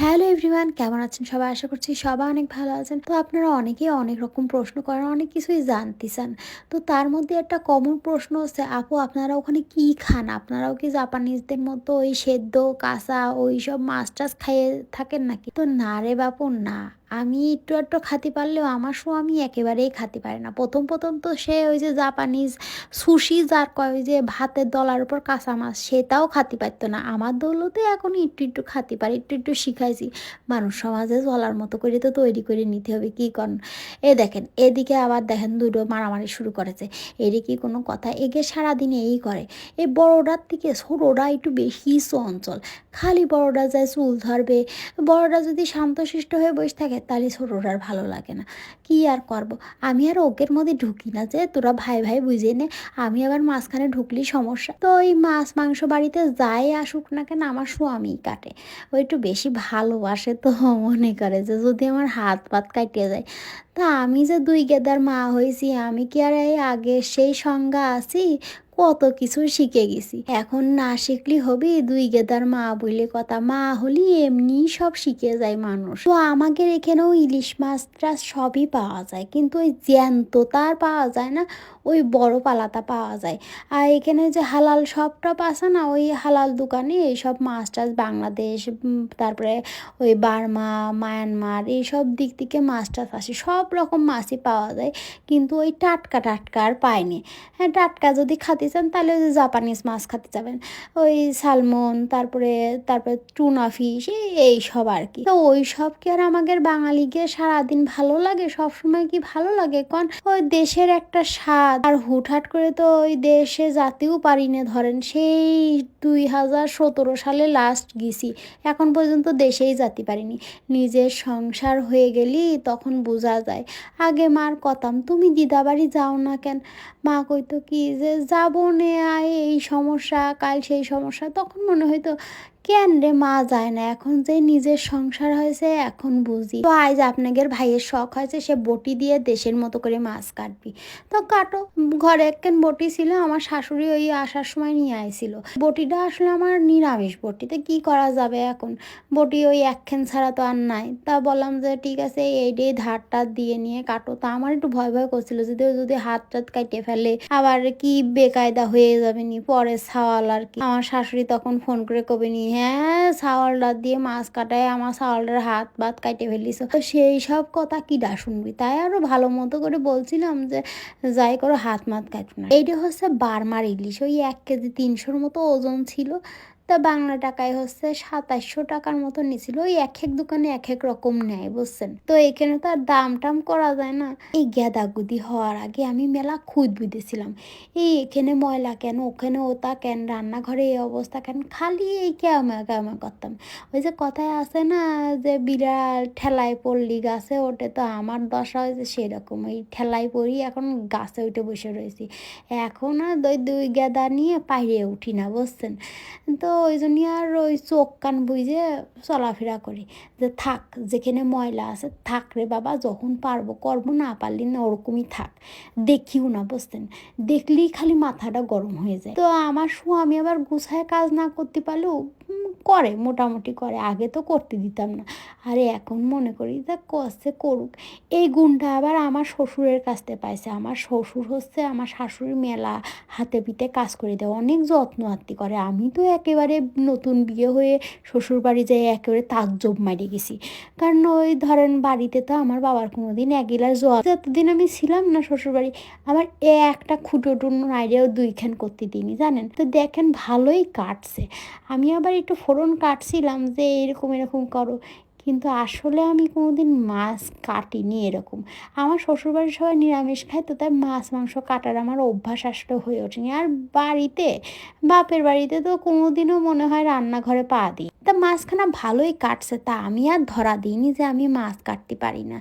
Hello everyone, কেমন আছেন সবাই? আশা করছি সবাই অনেক ভালো আছেন। তো আপনারা অনেকেই অনেক রকম প্রশ্ন করেন, অনেক কিছুই জানতে চান। তো তার মধ্যে একটা কমন প্রশ্ন হচ্ছে, আপু আপনারা ওখানে কি খান? আপনারাও কি জাপানিজদের মতো ওই সেদ্ধ, কাঁচা ওইসব মাছ-টাছ খাইয়ে থাকেন নাকি? তো না রে বাপু না। আমি একটু আধটু খাতে পারলেও আমার স্বামী একেবারেই খাতে পারে না। ১ম তো সে ওই যে জাপানিজ সুশি যার কয় ওই যে ভাতের দলার উপর কাঁচা মাছ সেটাও খাতে পারত না। আমার দৌলতে এখন একটু খাতে পারি, একটু শিখাইছি। মানুষ সমাজে চলার মতো করে তো তৈরি করে নিতে হবে, কি করেন? দেখেন এদিকে আবার দেখেন দুটো মারামারি শুরু করেছে। এরই কি কোনো কথা? একে সারাদিন এই করে। এই বড়টার থেকে ছোটটা একটু বেশি চঞ্চল। খালি বড়টা যায় চুল ধরবে। বড়টা যদি শান্তশিষ্ট হয়ে বসে থাকে তাহলে ছোটটার ভালো লাগে না। কি আর করব? আমি আর ওকের মধ্যে ঢুকি না যে তোরা ভাই ভাই বুঝে নে। আমি আবার মাঝখানে ঢুকলেই সমস্যা। তো ওই মাছ মাংস বাড়িতে যাই আসুক না কেন আমার স্বামীই কাটে। ও একটু বেশি ভালোবাসে তো মনে করে যে যদি আমার হাত পাত কাটিয়ে যায়। তা আমি যে ২ গেদার মা হইছি, আমি কি আর এই আগে সেই সংজ্ঞা আছি? কত কিছু শিখে গেছি। এখন না শিখলি হবি? ২ গেদার মা বইলে কথা। মা হলি এমনিই সব শিখে যায় মানুষ। তো আমাদের এখানেও ইলিশ মাছ টাছ সবই পাওয়া যায়। কিন্তু ওই জ্যান্তটা আর পাওয়া যায় না। ওই বড় পালাটা পাওয়া যায়। আর এখানে যে হালাল শপ টপ আছে না, ওই হালাল দোকানে এইসব মাছ টাছ বাংলাদেশ, তারপরে ওই বার্মা, মায়ানমার এইসব দিক থেকে মাছ টাছ আসে। সব রকম মাছই পাওয়া যায়। কিন্তু ওই টাটকা আর পায়নি। হ্যাঁ, টাটকা যদি খেতে চান তাহলে ওই যে জাপানিজ মাছ খেতে যাবেন। ওই সালমন, তারপরে টুনা ফিশ এইসব আর কি। তো ওইসব কি আর আমাদের বাঙালিকে সারাদিন ভালো লাগে? সবসময় কি ভালো লাগে কন? ওই দেশের একটা স্বাদ আর হুটহাট করে তো ওই দেশে যাতেও পারি না। ধরেন সেই ২০১৭ সালে লাস্ট গেছি, এখন পর্যন্ত দেশেই যেতে পারিনি। নিজের সংসার হয়ে গেলি তখন বোঝা যায়। আগে মার কতাম তুমি দিদাবাড়ি যাও না কেন? মা কইতো কি যে যাবো নে, আয় এই সমস্যা কাল সেই সমস্যা। তখন মনে হইতো কেন রে মা যায় না? এখন যে নিজের সংসার হয়েছে এখন বুঝি। তো আজ আপনাদের ভাইয়ের শখ হয়েছে সে বটি দিয়ে দেশের মতো করে মাছ কাটবি। তো কাটো। ঘরে একখান বটি ছিল, আমার শাশুড়ি ওই আসার সময় নিয়ে আইছিল। বটিটা আসলে আমার নিরামিষ বটি, তো কি করা যাবে এখন? বটি ওই একখান ছাড়া তো আর নাই। তা বললাম যে ঠিক আছে এইটাই ধার টার দিয়ে নিয়ে কাটো। তা আমার একটু ভয় করছিল যদি হাত টাত কাটে ফেলে আবার কি বেকায়দা হয়ে যাবে নি পরে ছাওয়াল আর কি। আমার শাশুড়ি তখন ফোন করে কবে নি, হ্যাঁ ছাওয়ালটা দিয়ে মাছ কাটায় আমার ছাওয়ালটার হাত বাত কাটে ফেলিস। তো সেই সব কথা কিডা শুনবি? তাই আরো ভালো মতো করে বলছিলাম যে যাই করো হাত মাত কাটো না। এইটা হচ্ছে বার্মার ইলিশ, ওই ১ কেজি ৩০০ মতো ওজন ছিল। তা বাংলা টাকায় হচ্ছে ২৭০০ টাকার মতো নিছিল। ওই এক দোকানে এক রকম নেয় বুঝছেন। তো এখানে তো আর দাম টাম করা যায় না। এই গেদাগুদি হওয়ার আগে আমি মেলা খুঁত বুঝেছিলাম। এখানে ময়লা কেন, ওখানে ওটা কেন, রান্নাঘরে এই অবস্থা কেন, খালি এই কেমা করতাম। ওই যে কথায় আছে না যে বিড়াল ঠেলায় পড়লি গাছে ওঠে, তো আমার দশা হয়েছে সেরকম। ওই ঠেলায় পড়ি এখন গাছে উঠে বসে রয়েছি। এখন আর ওই ২ গেদা নিয়ে পাইরে উঠি না বুঝছেন। তো ওই জন্যই আর ওই চোখ কান বুইজে চলাফেরা করি যে থাক, যেখানে ময়লা আছে থাক রে বাবা, যখন পারবো করবো, না পারলি না ওরকমই থাক। দেখিও না বুঝতেন, দেখলেই খালি মাথাটা গরম হয়ে যায়। তো আমার স্বামী আবার গুছায় কাজ না করতে পারলেও করে, মোটামুটি করে। আগে তো করতে দিতাম না, আরে এখন মনে করি যে কষ্টে করুক। এই গুণটা আবার আমার শ্বশুরের কাছ থেকে পাইছে। আমার শ্বশুর হচ্ছে আমার শাশুড়ি মেলা হাতে পিঠে কাজ করে দেয়, অনেক যত্ন আত্তি করে। আমি তো একেবারে নতুন বিয়ে হয়ে শ্বশুর বাড়ি যেয়ে একেবারে তাজ্জব মারি গেছি। কারণ ওই ধরেন বাড়িতে তো আমার বাবার কোনো দিন এক গিলাস জল, যতদিন আমি ছিলাম না শ্বশুর বাড়ি, আমার একটা খুঁটো টুনো নাইড়েও ২ খান করতে দিইনি জানেন। তো দেখেন ভালোই কাটছে। আমি আবার একটু ফোড়ন কাটছিলাম যে এরকম করো, কিন্তু আসলে আমি কোনোদিন মাছ কাটিনি এরকম। আমার শ্বশুরবাড়ির সবাই নিরামিষ খায়, তো তাই মাছ মাংস কাটার আমার অভ্যাস আসলে হয়ে ওঠেনি। আর বাড়িতে বাপের বাড়িতে তো কোনোদিনও মনে হয় রান্নাঘরে পা দিই। তা মাছখানা ভালোই কাটছে, তা আমি আর ধরা দিইনি যে আমি মাছ কাটতে পারি না।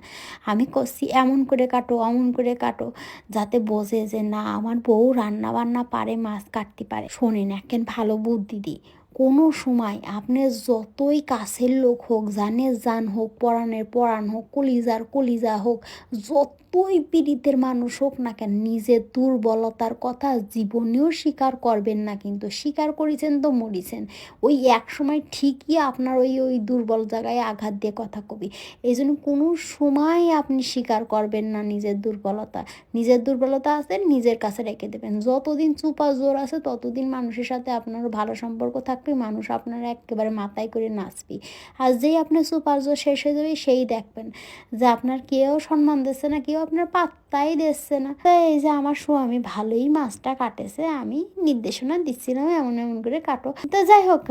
আমি করছি এমন করে কাটো অমন করে কাটো, যাতে বোঝে যে না আমার বউ রান্না বান্না পারে, মাছ কাটতে পারে। শোনেন একখান ভালো বুদ্ধি দিই। কোনো সময় আপনার যতই কাছের লোক হোক, জানের জান হোক, পরাণের পরাণ হোক, কলিজার কলিজা হোক, যতই পীড়িতের মানুষ হোক না কেন, নিজের দুর্বলতার কথা জীবনেও স্বীকার করবেন না। কিন্তু স্বীকার করেছেন তো মরিছেন। ওই একসময় ঠিকই আপনার ওই দুর্বল জায়গায় আঘাত দিয়ে কথা কবি। এই জন্য কোনো সময় আপনি স্বীকার করবেন না নিজের দুর্বলতা। নিজের দুর্বলতা আছে নিজের কাছে রেখে দেবেন। যতদিন চুপা জোর আছে ততদিন মানুষের সাথে আপনার ভালো সম্পর্ক থাকবে, মানুষ আপনার একেবারে মাথায় করে নাচবে। আর যেই আপনার চুপার জোর শেষ হয়ে যাবে সেই দেখবেন যে আপনার কেউ সম্মান দিচ্ছে না, কেউ আপনার পাত্তাই দিচ্ছে না। তো এই যে আমার স্বামী ভালোই মাছটা কাটেছে, আমি নির্দেশনা দিচ্ছিলাম এমন এমন করে কাটো। তো যাই হোক,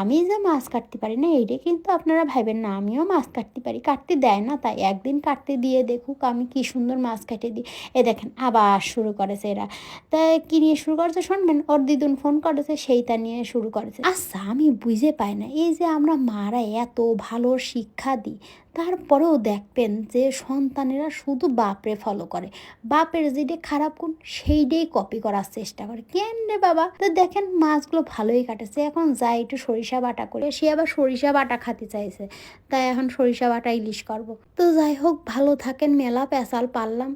আমি যে মাছ কাটতে পারি না এইটা কিন্তু আপনারা ভাবেন না, আমিও মাছ কাটতে পারি। কাটতে দেয় না তাই একদিন কাটতে দিয়ে দেখুক আমি কি সুন্দর মাছ কাটে দিই। এ দেখেন আবার শুরু করেছে এরা। তা কি নিয়ে শুরু করেছে শুনবেন, ওর দিদুন ফোন করেছে সেইটা নিয়ে শুরু করেছে। আচ্ছা আমি বুঝে পাই না, এই যে আমরা মারা এত ভালো শিক্ষা দিই, তারপরেও দেখবেন যে সন্তানেরা শুধু বাপরে ফলো করে, বাপের যেটা খারাপ গুণ সেইটাই কপি করার চেষ্টা করে। কেন রে বাবা? তো দেখেন মাছগুলো ভালোই কাটেছে, এখন যাই একটু সরিষা বাটা করে, সে আবার সরিষা বাটা খেতে চাইছে, তাই এখন সরিষা বাটা ইলিশ করব। তো যাই হোক, ভালো থাকেন, মেলা পেঁচাল পারলাম।